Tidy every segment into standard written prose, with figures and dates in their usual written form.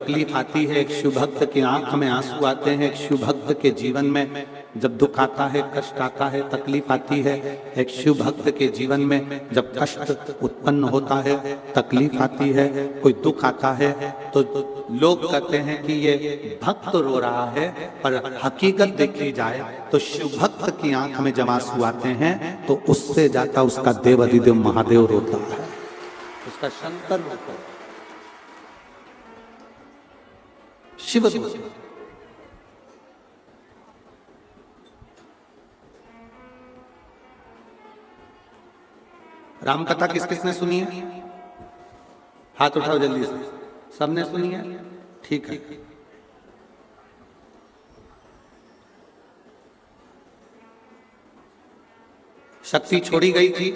तकलीफ आती है, एक शिव भक्त की आंख में आंसू आते हैं, एक शिव भक्त के जीवन में जब दुख आता है, कष्ट आता है, तकलीफ आती है, एक शिव भक्त के जीवन में जब कष्ट उत्पन्न होता है, तकलीफ आती है, कोई दुख आता है, तो लोग कहते हैं कि ये भक्त रो रहा है, पर हकीकत देखी जाए तो शिव भक्त की आंख में जब आंसू आते हैं तो उससे जाता उसका देव अधिदेव महादेव रोता है, उसका शंकर रोता है, शिव रोता है। राम कथा किस किसने सुनी है? हाथ उठाओ जल्दी से। सबने सुनी है? ठीक है। शक्ति छोड़ी गई थी,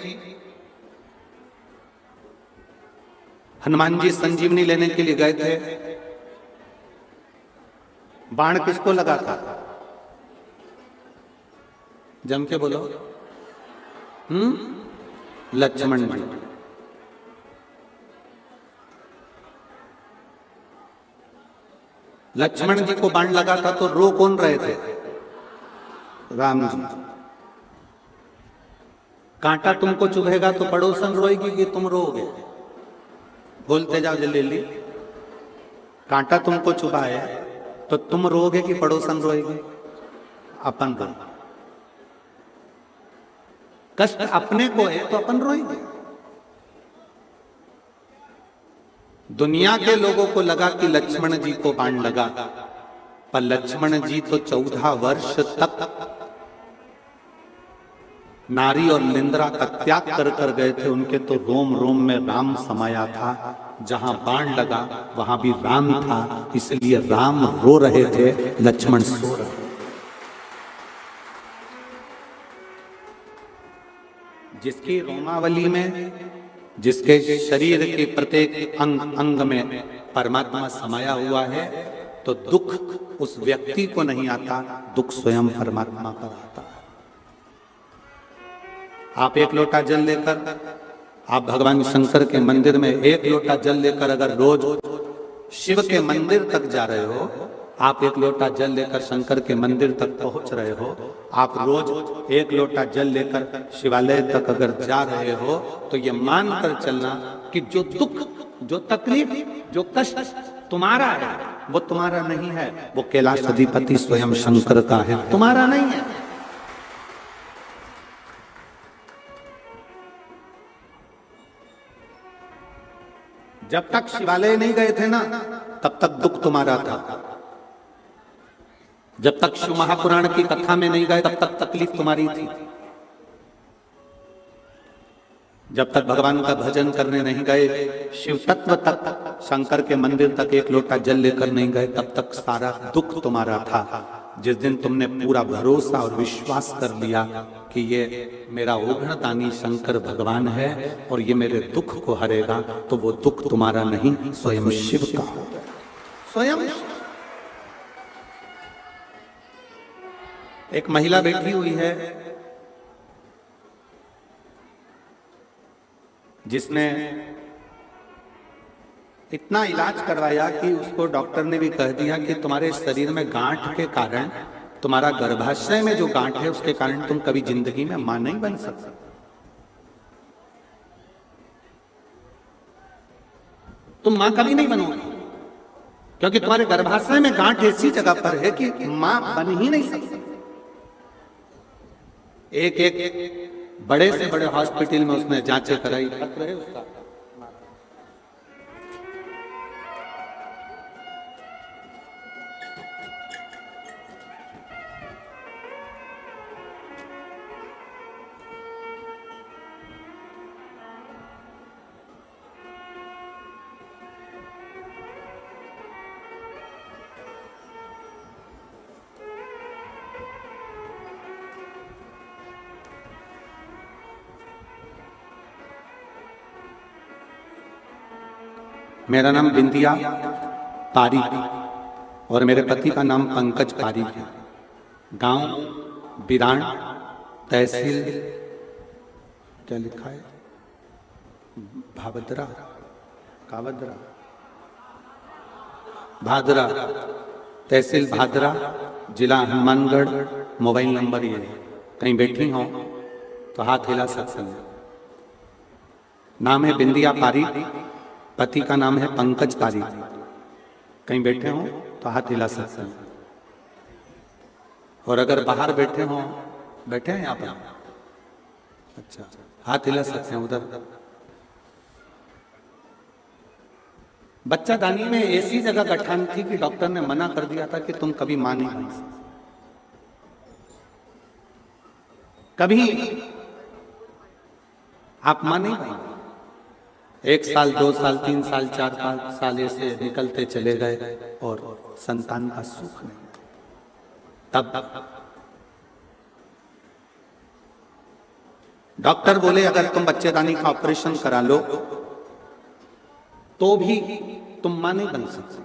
हनुमान जी संजीवनी लेने के लिए गए थे, बाण किसको लगा था? जम के बोलो। लक्ष्मण जी। लक्ष्मण जी को बाण लगा था तो रो कौन रहे थे? राम जी। कांटा तुमको चुभेगा तो पड़ोसन रोएगी कि तुम रोओगे? बोलते जाओ जल्दी जल्दी। कांटा तुमको चुभा है तो तुम रोओगे कि पड़ोसन रोएगी? अपन रो। कष्ट अपने को है तो अपन रोएंगे। दुनिया के लोगों को लगा कि लक्ष्मण जी को बाण लगा, पर लक्ष्मण जी तो 14 वर्ष तक नारी और निंद्रा का त्याग कर गए थे। उनके तो रोम रोम में राम समाया था, जहां बाण लगा वहां भी राम था, इसलिए राम रो रहे थे, लक्ष्मण सो रहे थे। जिसकी रोमावली में, जिसके शरीर के प्रत्येक अंग में परमात्मा समाया हुआ है, तो दुख उस व्यक्ति को नहीं आता, दुख स्वयं परमात्मा पर आता है। आप एक लोटा जल लेकर, आप भगवान शंकर के मंदिर में एक लोटा जल लेकर अगर रोज शिव के मंदिर तक जा रहे हो, आप एक लोटा जल लेकर शंकर के मंदिर तक पहुंच रहे हो, आप रोज एक लोटा जल लेकर शिवालय तक अगर जा रहे हो, तो ये मान कर चलना कि जो दुख, जो तकलीफ, जो कष्ट तुम्हारा है वो तुम्हारा नहीं है, वो कैलाश अधिपति स्वयं शंकर का है, तुम्हारा नहीं है। जब तक शिवालय नहीं गए थे ना, तब तक दुख तुम्हारा था। जब तक शिव महापुराण की कथा में नहीं गए, तब तक तकलीफ तुम्हारी थी। जब तक भगवान का भजन करने नहीं गए, शिव तत्व तक, शंकर के मंदिर तक एक लोटा जल लेकर नहीं गए, तब तक सारा दुख तुम्हारा था। जिस दिन तुमने पूरा भरोसा और विश्वास कर लिया कि ये मेरा ओघड़दानी शंकर भगवान है और ये मेरे दुख को हरेगा, तो वो दुख तुम्हारा नहीं, स्वयं शिव का होगा। स्वयं एक महिला बैठी हुई है जिसने इतना इलाज करवाया कि उसको डॉक्टर ने भी कह दिया कि तुम्हारे शरीर में गांठ के कारण, तुम्हारा गर्भाशय में जो गांठ है उसके कारण तुम कभी जिंदगी में मां नहीं बन सकते। तुम मां कभी नहीं बनोगे, क्योंकि तुम्हारे गर्भाशय में गांठ ऐसी जगह पर है कि मां बन ही नहीं सकती। एक बड़े से बड़े हॉस्पिटल में उसने जांचें कराई, पत्र है उसका। मेरा नाम बिंदिया पारीक और मेरे पति का नाम पंकज पारीक है। गांव बिरान, तहसील क्या लिखा है, भावदरा, कावदरा, भादरा, तहसील भादरा, जिला हनुमानगढ़, मोबाइल नंबर ये है। कहीं बैठी हो तो हाथ हिला सकते हैं। नाम है बिंदिया पारी, पति का नाम है पंकज पारी। कहीं बैठे हो तो हाथ हिला सकते हैं। और अगर बाहर बैठे हो, बैठे हैं यहाँ पर, अच्छा, हाथ हिला सकते हैं उधर। बच्चा दानी में ऐसी जगह गठान थी कि डॉक्टर ने मना कर दिया था कि तुम कभी मां नहीं बन सकते, कभी आप मां नहीं बने। 1 साल, 2 साल, 3 साल, 4, 5 साल ऐसे निकलते चले गए और संतान का सुख नहीं। तब डॉक्टर बोले अगर तुम बच्चेदानी का ऑपरेशन करा लो तो भी तुम मां नहीं बन सकते।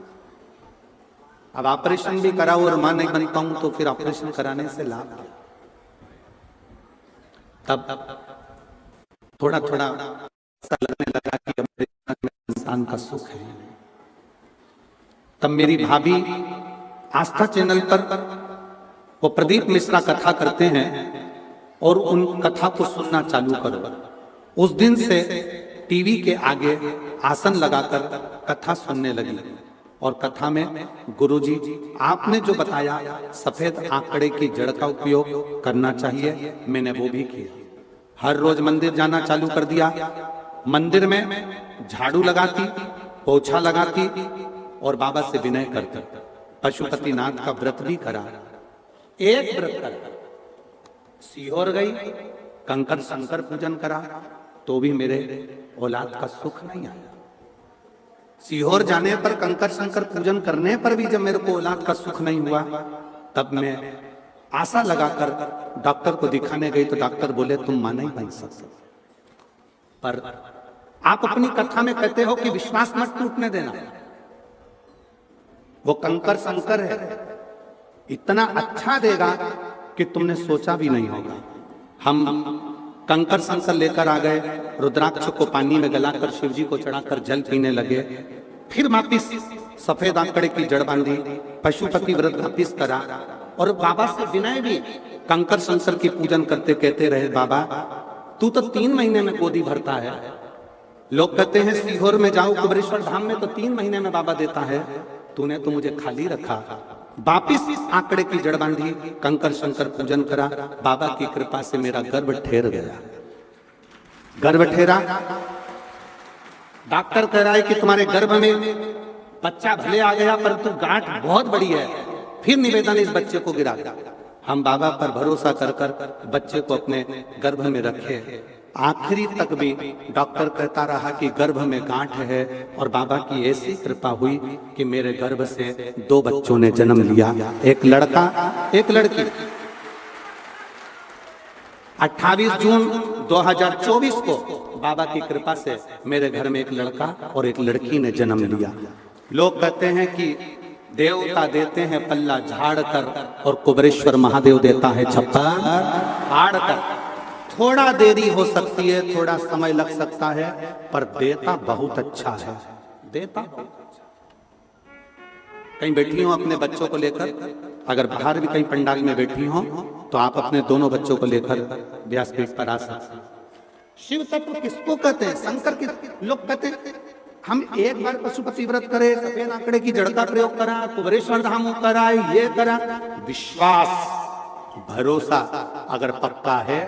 अब ऑपरेशन भी कराओ और मां नहीं बन पाऊं तो फिर ऑपरेशन कराने से लाभ क्या? तब थोड़ा थोड़ा ऐसा लगने लगा कि अपने जीवन में इंसान का सुख है। तब मेरी भाभी आस्था चैनल पर वो प्रदीप मिश्रा कथा करते हैं और उन कथा को सुनना चालू करो। उस दिन से टीवी के आगे आसन लगाकर कथा सुनने लगी। और कथा में गुरुजी आपने जो बताया सफेद आंकड़े की जड़ का उपयोग करना चाहिए, मैंने वो भी किया। हर रोज मंदिर जाना चालू कर दिया। मंदिर में झाड़ू लगाती, पोछा लगाती और बाबा से विनय करती। पशुपतिनाथ का व्रत भी करा। एक व्रत करा, सीहोर गई, कंकर शंकर पूजन करा तो भी मेरे औलाद का सुख नहीं आया। सीहोर जाने पर, कंकर शंकर पूजन करने पर भी जब मेरे को औलाद का सुख नहीं हुआ, तब मैं आशा लगाकर डॉक्टर को दिखाने गई तो डॉक्टर बोले तुम मां नहीं बन सकते। पर आप अपनी कथा में कहते हो कि विश्वास मत टूटने देना। वो कंकर शंकर है, इतना अच्छा देगा कि तुमने सोचा भी नहीं होगा। हम कंकर शंकर लेकर आ गए, रुद्राक्ष को पानी में गलाकर शिव जी को चढ़ाकर जल पीने लगे। फिर वापिस सफेद आंकड़े की जड़ बांधी, पशुपति व्रत वापिस करा और बाबा से विनय भी कंकर शंकर की पूजन करते कहते रहे, बाबा तू तो 3 महीने में गोदी भरता है। लोग कहते हैं सीहोर में जाओ कुबरेश्वर धाम में तो 3 महीने में बाबा देता है, तूने तो मुझे खाली रखा। वापिस आंकड़े की जड़ बांधी, कंकर शंकर पूजन करा। बाबा की कृपा से मेरा गर्भ ठहर गया। गर्भ ठहरा, डॉक्टर कह रहा है कि तुम्हारे गर्भ में बच्चा भले आ गया परंतु गांठ बहुत बड़ी है। फिर निवेदन इस बच्चे को गिरा। हम बाबा पर भरोसा कर कर बच्चे को अपने गर्भ में रखे। आखिरी तक भी डॉक्टर कहता रहा कि गर्भ में गांठ है और बाबा की ऐसी कृपा हुई कि मेरे गर्भ से 2 बच्चों ने जन्म लिया, एक लड़का एक लड़की। 28 जून 2024 को बाबा की कृपा से मेरे घर में एक लड़का और एक लड़की ने जन्म लिया। लोग कहते हैं कि देवता देते हैं पल्ला झाड़ कर और कुबरेश्वर महादेव देता है छप्पर फाड़ कर। थोड़ा देरी हो सकती है, थोड़ा समय लग सकता है, पर देता बहुत अच्छा है। देता कहीं बैठी हो अपने बच्चों को लेकर, अगर बाहर भी कहीं पंडाल में बैठी हो तो आप अपने दोनों बच्चों को लेकर व्यासपीठ पर आ सकते हैं। शिव तत्व किसको कहते हैं? शंकर के लोग कहते हैं हम एक बार पशुपति व्रत करे, सफेद आंकड़े की जड़ का प्रयोग करा, कुबरेश्वर धाम करा, ये करा। विश्वास भरोसा अगर पक्का है,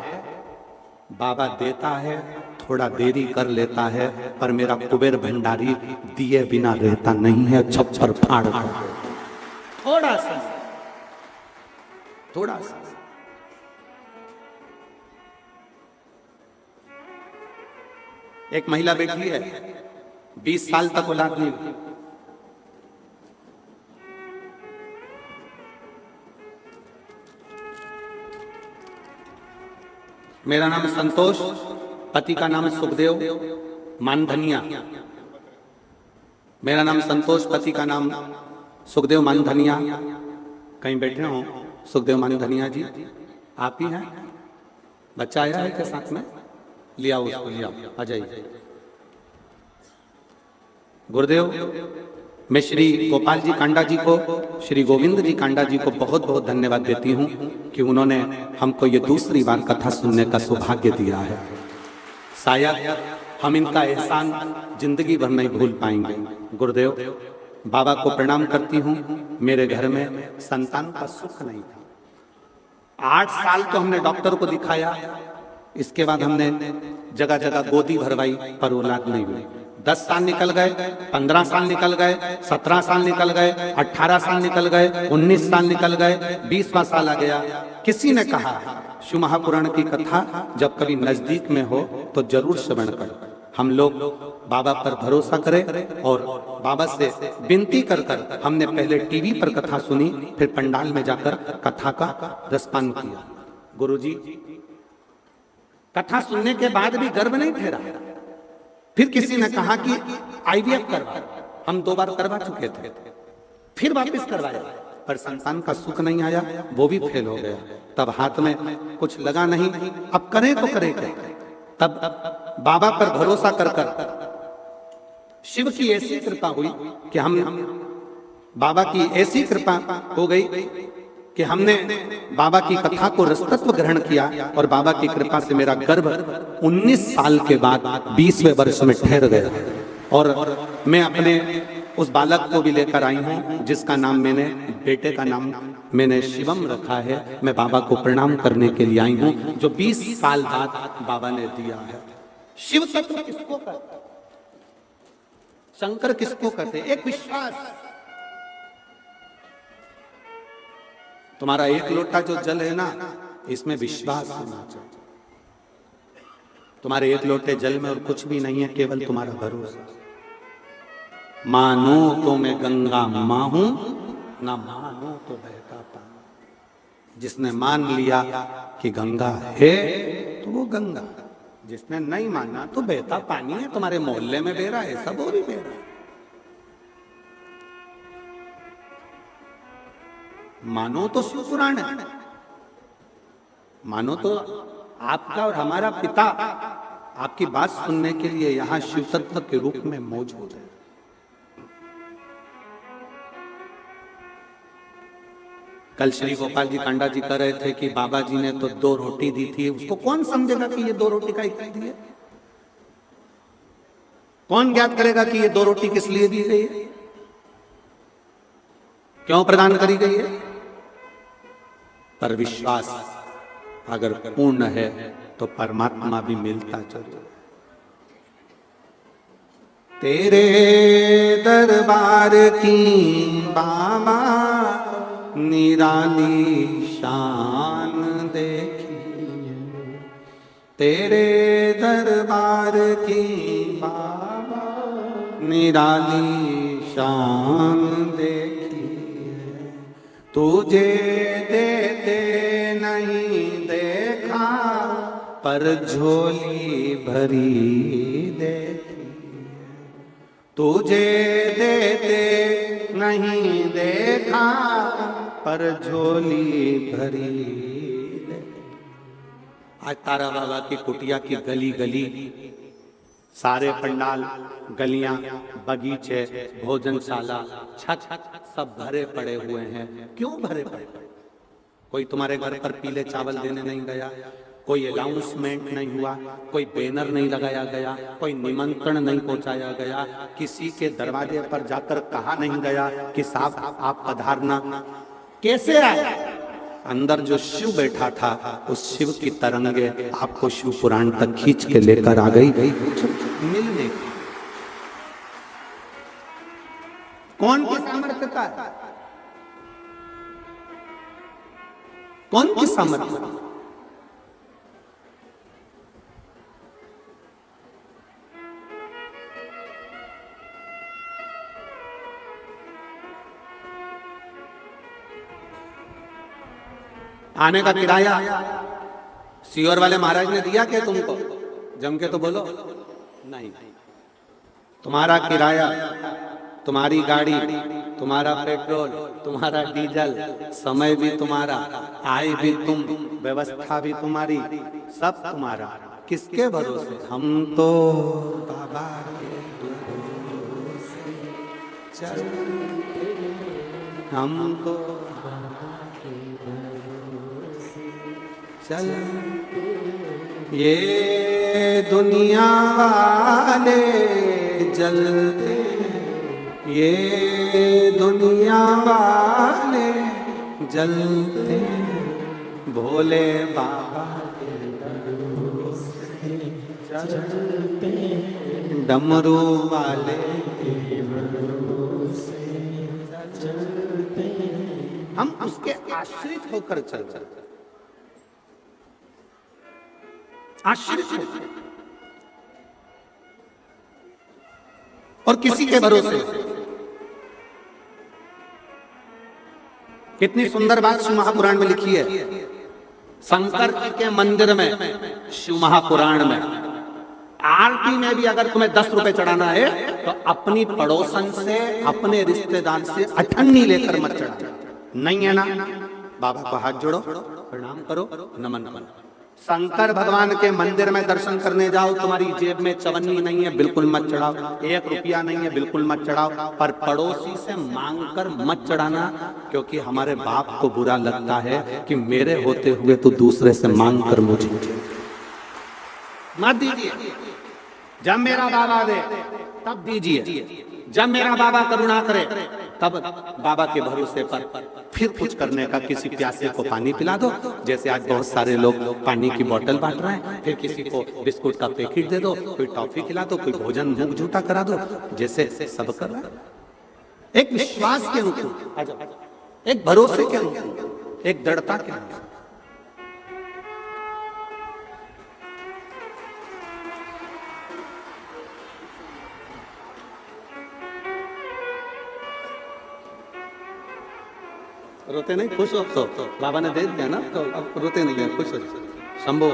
बाबा देता है, थोड़ा देरी कर लेता है, पर मेरा कुबेर भंडारी दिए बिना रहता नहीं है। छप्पर फाड़ कर थोड़ा सा एक महिला बैठी है, 20 साल तक औलाद नहीं हुई। मेरा नाम संतोष, पति का नाम सुखदेव मानधनिया। मेरा नाम संतोष, पति का नाम सुखदेव मानधनिया। कहीं बैठे हो सुखदेव मानधनिया जी? आप ही हैं? बच्चा आया है क्या साथ में? लिया उसको, लिया, आ जाइए। गुरुदेव मैं श्री गोपाल जी कांडा जी को, श्री गोविंद जी कांडा जी को बहुत बहुत धन्यवाद देती हूँ कि उन्होंने हमको ये दूसरी बार कथा सुनने का सौभाग्य दिया है। शायद हम इनका एहसान जिंदगी भर नहीं भूल पाएंगे। गुरुदेव, बाबा को प्रणाम करती हूँ। मेरे घर में संतान का सुख नहीं था। 8 साल तो हमने डॉक्टर को दिखाया, इसके बाद हमने जगह जगह गोदी भरवाई, पर औलाद नहीं हुई। 10 साल निकल गए, 15 साल निकल गए, 17 साल निकल गए, 18 साल निकल गए, 19 साल निकल गए, 20वां साल आ गया। किसी ने कहा शिव महापुराण की कथा जब कभी नजदीक में हो तो जरूर श्रवण करो। हम लोग बाबा पर भरोसा करें और बाबा से विनती कर कर हमने पहले टीवी पर कथा सुनी, फिर पंडाल में जाकर कथा का रसपान किया। गुरुजी, कथा सुनने के बाद भी गर्भ नहीं ठहरा। फिर किसी ने कहा कि आईवीएफ करवा। हम 2 बार करवा चुके थे, फिर वापस करवाया, पर संतान का सुख नहीं आया, वो भी फेल हो गया। तब हाथ में कुछ लगा नहीं, अब करें तो करें क्या। तब बाबा पर भरोसा कर कर शिव की ऐसी कृपा हुई कि हम बाबा की ऐसी कृपा हो गई कि हमने बाबा की कथा को रसतत्व ग्रहण किया और बाबा की कृपा से मेरा गर्भ 19 साल के बाद 20वें वर्ष में ठहर गया। और मैं अपने उस बालक को भी लेकर आई हूँ, जिसका नाम मैंने, बेटे का नाम मैंने शिवम रखा है। मैं बाबा को प्रणाम करने के लिए आई हूँ, जो 20 साल बाद बाबा ने दिया है। शिव तत्व किसको कहते, शंकर किसको कहते? एक विश्वास। तुम्हारा 1 लोटा जो जल है ना, इसमें विश्वास होना चाहिए। तुम्हारे 1 लोटे जल में और कुछ भी नहीं है, केवल तुम्हारा भरोसा। मानो तो मैं गंगा मां हूं, ना मानो तो बहता पानी। जिसने मान लिया कि गंगा है तो वो गंगा, जिसने नहीं माना तो बहता पानी है। तुम्हारे मोहल्ले में बह रहा है, सब और ही बह रहा है। मानो तो शिव पुराण है, मानो तो आपका और हमारा पिता आपकी बात सुनने के लिए यहां शिव तत्व के रूप में मौजूद है। कल श्री गोपाल जी कांडा जी कह रहे थे कि बाबा जी ने तो 2 रोटी दी थी। उसको कौन समझेगा कि ये 2 रोटी का ही दी है? कौन ज्ञात करेगा कि ये 2 रोटी किस लिए दी गई है, क्यों प्रदान करी गई है? पर विश्वास अगर पूर्ण है तो परमात्मा भी मिलता जरूर। तेरे दरबार की बाबा निराली शान देखी, तेरे दरबार की बाबा निराली शान देखी। तुझे देते नहीं देखा, पर झोली भरी देखी। तुझे देते नहीं देखा, पर झोली भरी दे। आज तारा बाबा की कुटिया की गली गली, सारे पंडाल, गलियां, बगीचे, भोजनशाला, छत सब भरे पड़े हुए हैं। क्यों भरे पड़े? कोई तुम्हारे घर पर पीले चावल देने नहीं गया, कोई अनाउंसमेंट नहीं हुआ, कोई बैनर नहीं लगाया गया, कोई निमंत्रण नहीं पहुंचाया गया, किसी के दरवाजे पर जाकर कहा नहीं गया कि साहब आप पधारना। कैसे आया? अंदर जो शिव बैठा था, उस शिव की तरंगे आपको शिव पुराण तक खींच के लेकर आ गई मिलने। कौन की सामर्थ्य का? कौन की सामर्थ्य? आने का किराया सीवर वाले महाराज ने दिया क्या तुमको? जम के तो बोलो। नहीं, तुम्हारा किराया, तुम्हारी गाड़ी, तुम्हारा पेट्रोल, तुम्हारा डीजल, समय भी तुम्हारा, आय भी तुम, व्यवस्था भी तुम्हारी, सब तुम्हारा। किसके भरोसे? हम तो बाबा के भरोसे। चलते हमको चल ये दुनिया वाले जलते ये दुनिया वाले जलते भोले बाबा चलते डमरू वाले चलते हम उसके आश्रित होकर चल रहे आश्रित होकर और किसी के भरोसे। कितनी सुंदर बात शिव महापुराण में लिखी है। शंकर जी के मंदिर में शिव महापुराण में आरती में भी अगर तुम्हें 10 रुपए चढ़ाना है तो अपनी पड़ोसन से अपने रिश्तेदार से अठन्नी लेकर मत चढ़ाना। नहीं है ना, बाबा को हाथ जोड़ो, प्रणाम करो, नमन नमन। शंकर भगवान के मंदिर में दर्शन करने जाओ, तुम्हारी जेब में चवन्नी नहीं है, बिल्कुल मत चढ़ाओ। 1 रुपया नहीं है, बिल्कुल मत चढ़ाओ। पर पड़ोसी से मांगकर मत चढ़ाना, क्योंकि हमारे बाप को बुरा लगता है कि मेरे होते हुए तो दूसरे से मांग कर मुझे मत दीजिए। जब मेरा बाबा दे तब दीजिए, जब मेरा बाबा करुणा करे तब बाबा के भरोसे पर फिर कुछ करने का। किसी प्यासे को पानी पिला दो, जैसे आज बहुत सारे लोग पानी की बोतल बांट रहे हैं, फिर किसी को बिस्कुट का पैकेट दे दो, कोई टॉफी खिला दो, कोई भोजन मुंह झूठा करा दो, जैसे सब कर रहे हैं। एक विश्वास के अनुकूल, एक भरोसे के अनुकूल, एक दृढ़ता के अनुकूल। रोते नहीं, खुश हो तो बाबा ने दे दिया ना, तो अब रोते नहीं है, खुश हो। शंभो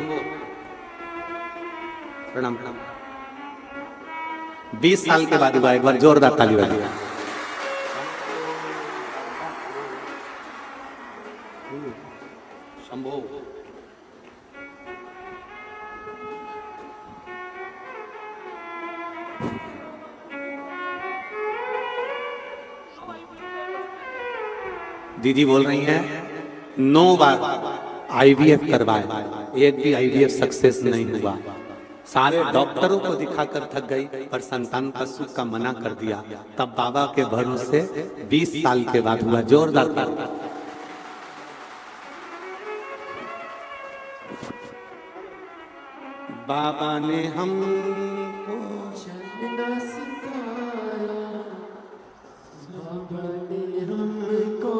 प्रणाम प्रणाम। 20 साल के बाद हुआ, एक बार जोरदार ताली बजाइए। शंभो दीदी बोल रही हैं 9 बार IVF करवाए, एक भी IVF सक्सेस नहीं हुआ। सारे डॉक्टरों को दिखाकर थक गई, पर संतान का सुख का मना कर दिया। तब बाबा के भरोसे 20 साल के बाद हुआ। जोरदार ताली। बाबा ने हमको चलना सिखाया, बाबा ने हमको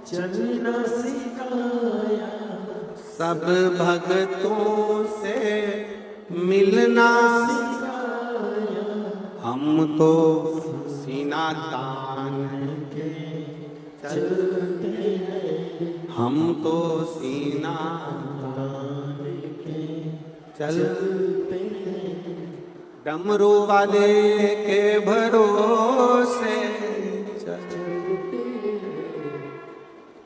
चलना सिखाया, सब भक्तों से मिलना सिखाया, हम तो सीना तान के चलते हैं, हम तो सीना तान के चलते हैं, डमरू वाले के भरोसे चलते हैं।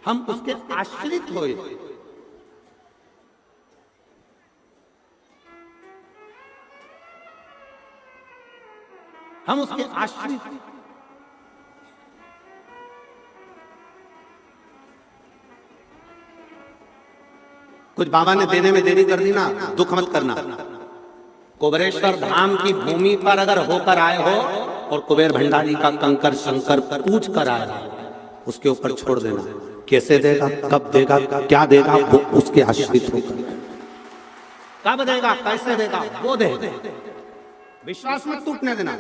हम उसके आश्रित होए। हम उसके आश्रित। कुछ बाबा ने देने में देरी कर दी ना, दुख मत करना। कुबेरेश्वर धाम की भूमि पर अगर होकर आए हो और कुबेर भंडारी का कंकर शंकर पूछ कर आए हो, उसके ऊपर छोड़ देना। कैसे देगा, कब देगा, क्या देगा, वो उसके आश्रित होकर। कब देगा, कैसे देगा, वो देगा। विश्वास मत टूटने देना,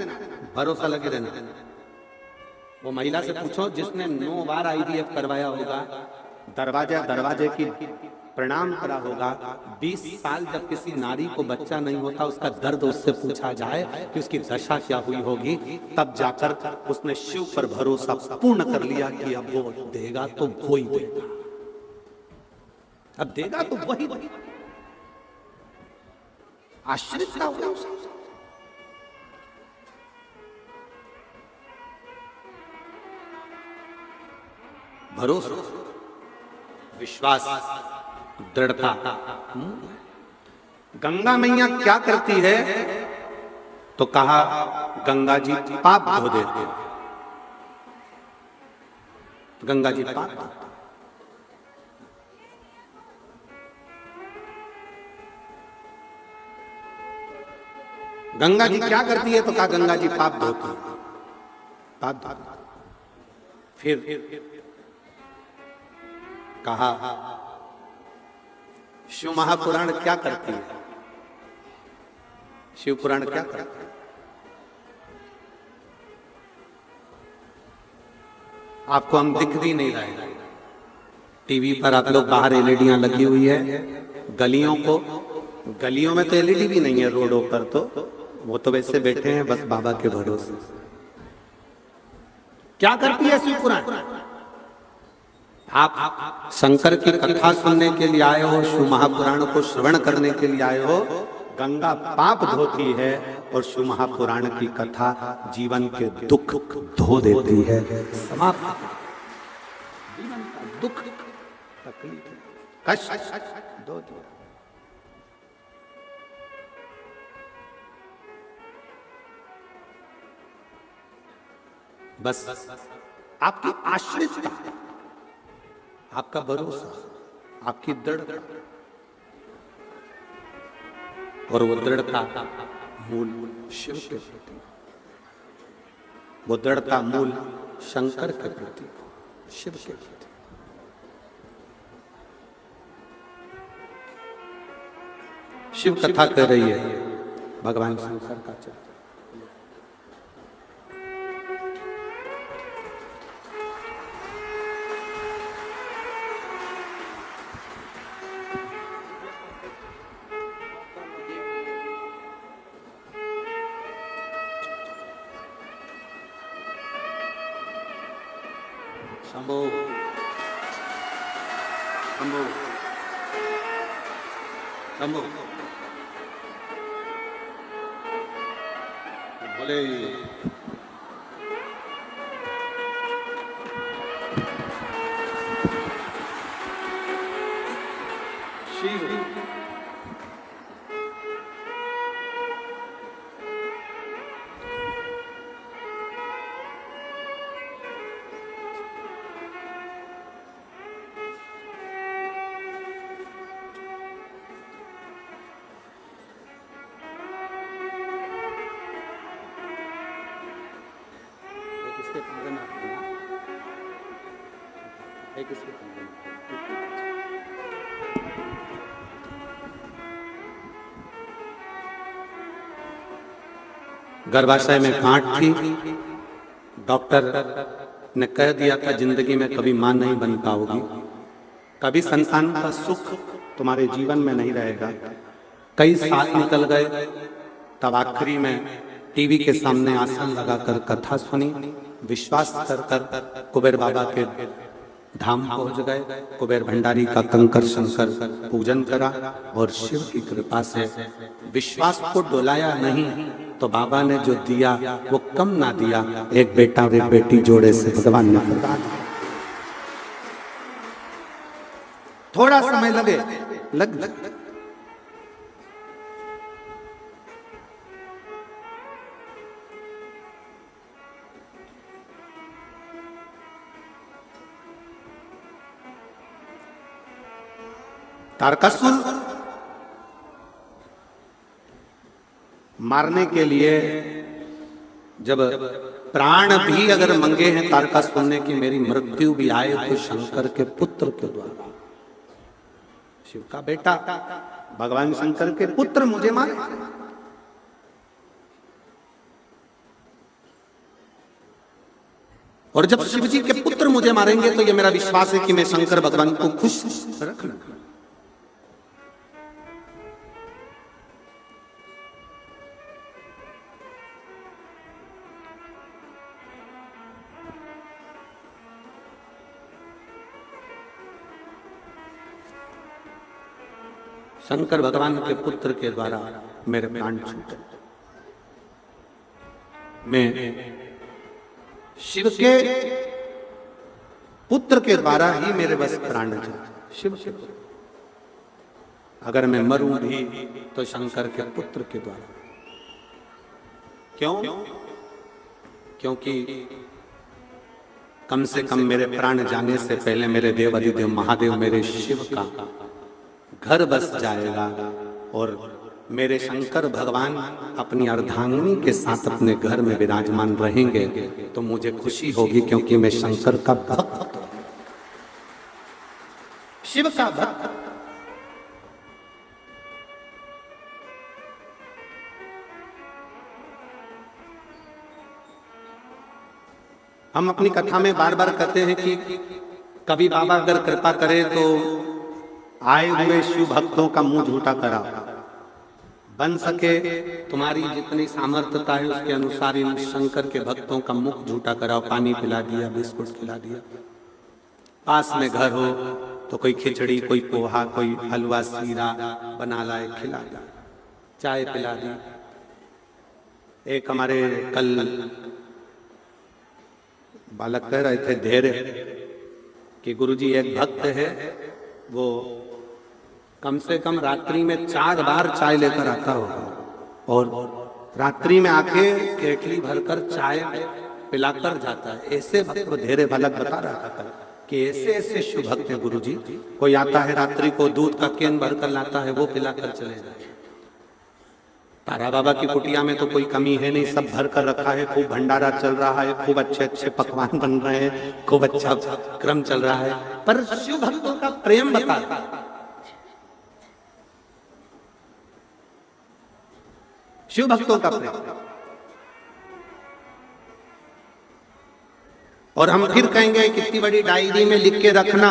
भरोसा लगे रहना। वो महिला से पूछो जिसने 9 बार IVF करवाया होगा, दरवाजे की प्रणाम करा होगा। 20 साल जब किसी नारी को बच्चा नहीं होता, उसका दर्द उससे पूछा जाए कि उसकी दशा क्या हुई होगी, तब जाकर उसने शिव पर भरोसा पूर्ण कर लिया कि अब वो देगा तो वो ही देगा, अब देगा तो वही देगा। आश्रित ना हो, भरोसा, विश्वास, दृढ़ता। गंगा मैया क्या करती है तो कहा गंगा जी पाप धो देते। गंगा जी पाप धोती है। गंगा जी क्या करती है? तो कहा गंगा जी पाप धोती है, पाप धोती है। फिर कहा शिव महापुराण क्या करती है? शिव पुराण क्या करता है? आपको हम दिख भी नहीं रहे। टीवी पर आप लोग बाहर एलईडियां लगी हुई है, गलियों में तो एलईडी भी नहीं है रोडों पर, तो वो तो वैसे बैठे हैं बस बाबा के भरोसे। क्या करती है शिव पुराण? आप शंकर की कथा सुनने के लिए आए हो, शिव महापुराण को श्रवण करने के लिए आए हो। गंगा पाप धोती है और शिव महापुराण की कथा जीवन के दुख धो देती है, समाप्त। जीवन का दुख, तकलीफ, कष्ट धो दिया। बस आपकी आश्रितता, आपका भरोसा, आपकी दृढ़ता, और वो दृढ़ता मूल शिव के प्रति, वो दृढ़ता मूल शंकर के प्रति, शिव के प्रति। शिव कथा कर रही है भगवान शंकर का चरित्र। शंभो शंभो शंभो बोले शिव। गर्भाशय में गांठ थी, डॉक्टर ने कह दिया था जिंदगी में कभी मां नहीं बन पाओगी, कभी संतान का सुख तुम्हारे जीवन में नहीं रहेगा। कई साल निकल गए, तब आखिरी में टीवी के सामने आसन लगाकर कथा सुनी, विश्वास कर कुबेर बाबा के धाम पहुंच गए। कुबेर भंडारी का कंकर शंकर पूजन करा और शिव की कृपा से विश्वास को डोलाया नहीं, तो बाबा ने जो दिया वो कम ना दिया, एक बेटा और एक बेटी जोड़े से भगवान ने प्रदान किया। थोड़ा समय लग तारकासुर मारने के लिए जब प्राण भी अगर मंगे हैं तारकासुर ने कि मेरी मृत्यु भी आए तो शंकर के पुत्र के द्वारा, शिव का बेटा भगवान शंकर के पुत्र मुझे मारे। और जब शिव जी के पुत्र मुझे मारेंगे तो ये मेरा विश्वास है कि मैं शंकर भगवान को खुश रख लूंगा। शंकर भगवान के पुत्र के द्वारा मेरे प्राण छूटे। मैं शिव के पुत्र के द्वारा ही मेरे बस प्राण जाए। शिव के अगर मैं मरूं भी तो शंकर के पुत्र के द्वारा। क्यों? क्योंकि कम से कम मेरे प्राण जाने से पहले मेरे देव अधिदेव महादेव मेरे शिव का घर बस जाएगा और मेरे शंकर भगवान अपनी अर्धांगिनी के साथ अपने घर में विराजमान रहेंगे तो मुझे खुशी होगी, क्योंकि मैं शंकर का भक्त, शिव का भक्त। हम अपनी कथा में बार बार कहते हैं कि कभी बाबा अगर कृपा करे तो आए हुए शिव भक्तों का मुंह झूठा करा, बन सके तुम्हारी जितनी सामर्थ्यता है उसके अनुसार इन शंकर के भक्तों का मुख झूठा कराओ। पानी पिला दिया, बिस्कुट खिला दिया, पास में घर हो तो कोई खिचड़ी, कोई पोहा, कोई हलवा सीरा बना लाए खिला दिया, चाय पिला दी। एक हमारे कल बालक कह रहे थे धैर्य कि गुरुजी एक भक्त है, वो कम से कम रात्रि में 4 बार चाय लेकर आता होगा और रात्रि में आके केटली भरकर चाय पिलाकर जाता है। ऐसे भक्त धैर्य बालक बता रहा था कि ऐसे ऐसे शिव भक्त है गुरुजी। कोई आता है रात्रि को दूध का केन भरकर लाता है, वो पिलाकर चले जाए। तारा बाबा की कुटिया में तो कोई कमी है नहीं, सब भर कर रखा है, खूब भंडारा चल रहा है, खूब अच्छे अच्छे पकवान बन रहे हैं, खूब अच्छा क्रम चल रहा है। पर शिव भक्तों का प्रेम बता, शिव भक्तों का प्रेम। और हम फिर कहेंगे कितनी बड़ी डायरी में लिख के रखना,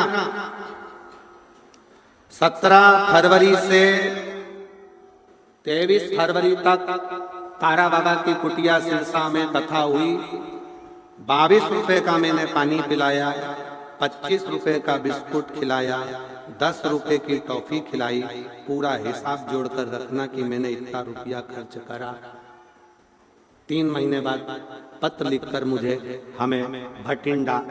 17 फरवरी से 23 फरवरी तक तारा बाबा की कुटिया सिरसा में कथा हुई। 22 रुपए का मैंने पानी पिलाया, 25 रुपए का बिस्कुट खिलाया, 10 रुपए की टॉफी खिलाई। पूरा हिसाब जोड़कर रखना कि मैंने इतना रुपया खर्च करा। 3 महीने बाद पत्र लिखकर मुझे हमें भटिंडा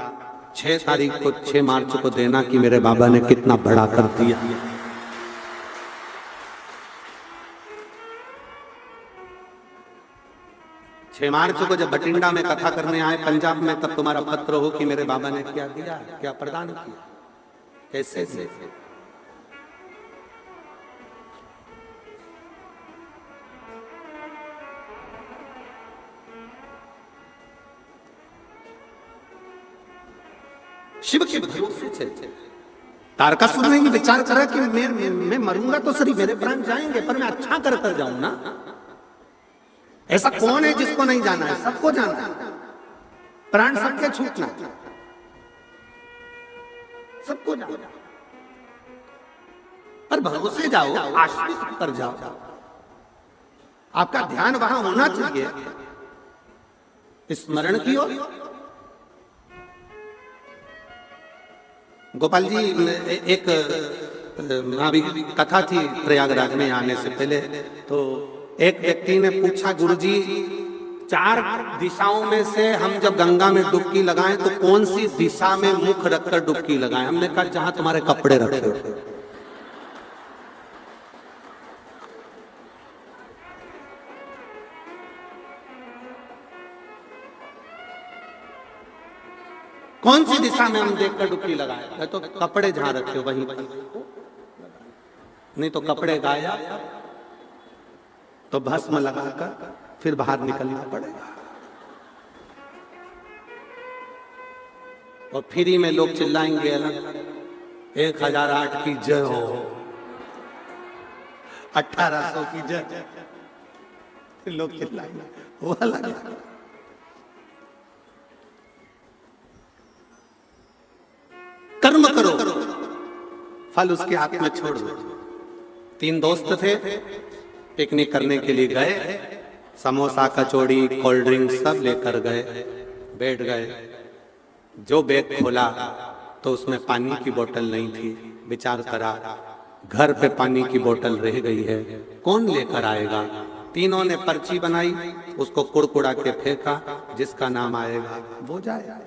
6 तारीख को 6 मार्च को देना कि मेरे बाबा ने कितना बड़ा कर दिया। छह मार्च को जब भटिंडा में कथा करने आए पंजाब में, तब तुम्हारा पत्र हो कि मेरे बाबा ने क्या दिया, क्या प्रदान किया, कैसे से। शिव के भरोसे चलते। तारकासुर ने विचार करा कि मैं मरूंगा तो सही, मेरे प्राण जाएंगे, पर मैं अच्छा कर जाऊं ना। ऐसा कौन है जिसको नहीं जाना है? सबको जाना है, प्राण सबके छूटना, सबको जाना। पर भरोसे जाओ, आश्रित कर जाओ। आपका ध्यान वहां होना चाहिए, स्मरण की ओर। गोपाल जी, एक अभी कथा थी प्रयागराज में आने से पहले, तो एक व्यक्ति ने पूछा, गुरुजी 4 दिशाओं में से हम जब गंगा में डुबकी लगाएं तो कौन सी दिशा में मुख रखकर डुबकी लगाएं? हमने कहा जहां तुम्हारे कपड़े रखे हो। कौन सी दिशा में हम देखकर डुबकी लगाएं? तो कपड़े जहां रखे हो वहीं, नहीं तो कपड़े गाया तो भस्म लगाकर फिर बाहर निकलना पड़ेगा। और फ्री में लोग चिल्लाएंगे अलग, 1008 की जय हो, 1800 की जय, फिर लोग चिल्लाएंगे, वो अलग। कर्म करो, फल उसके हाथ में छोड़ दो। 3 दोस्त थे, पिकनिक करने के लिए गए, समोसा कचौड़ी कोल्ड ड्रिंक सब लेकर गए, बैठ गए। जो बैग खोला तो उसमें पानी की बोतल नहीं थी। विचार करा, घर पे पानी की बोतल रह गई है, कौन लेकर आएगा? तीनों ने पर्ची बनाई, उसको कुड़कुड़ा के फेंका, जिसका नाम आएगा वो जाएगा।